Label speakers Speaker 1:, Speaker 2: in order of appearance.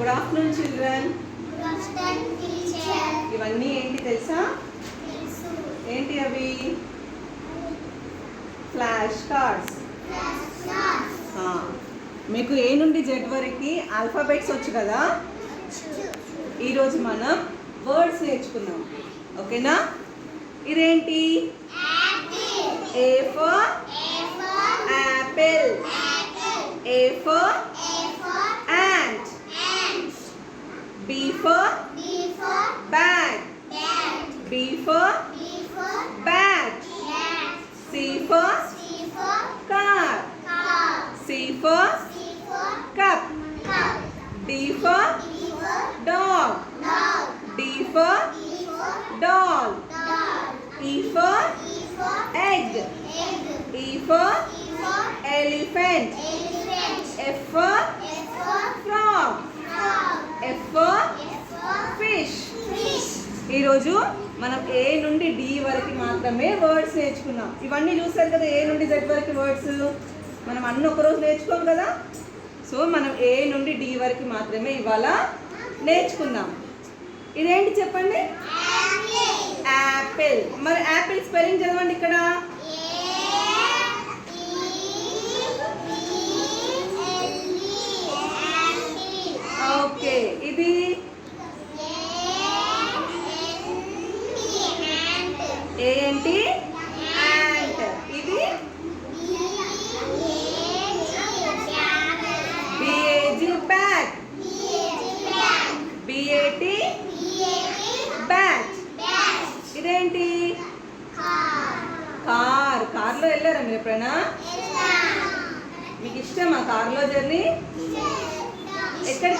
Speaker 1: Good afternoon children. ఇవన్నీ ఏంటి తెలుసా? ఏంటి అవి? Flash cards. మీకు ఏ నుండి జెడ్ వరకు ఆల్ఫాబెట్స్ వచ్చు కదా. ఈరోజు మనం వర్డ్స్ నేర్చుకుందాం, ఓకేనా? ఇదేంటి? A for apple. A for ant. B for bag. B for bat. C for car. C for cup. D for dog. D for doll. E for egg. E for elephant. F for frog. F for fish. ఈరోజు మనం ఏ నుండి D వరకు మాత్రమే words నేర్చుకున్నాం. ఇవన్నీ చూసారు కదా, ఏ నుండి జెడ్ వరకు వర్డ్స్ మనం అన్ని ఒకరోజు నేర్చుకోం కదా. సో మనం ఏ నుండి డి వరకు మాత్రమే ఇవాళ నేర్చుకుందాం. ఇదేంటి చెప్పండి? యాపిల్. మరి యాపిల్ స్పెల్లింగ్ చదవండి ఇక్కడ. ఓకే, ఇది ఏంటి? యాంట్. ఇది BAG బ్యాగ్. BAT bat. ఇదేంటి? కార్. కార్లో వెళ్ళారా మీరు ఎప్పుడైనా? మీకు ఇష్టమా కార్లో జర్నీ? ఎక్కడ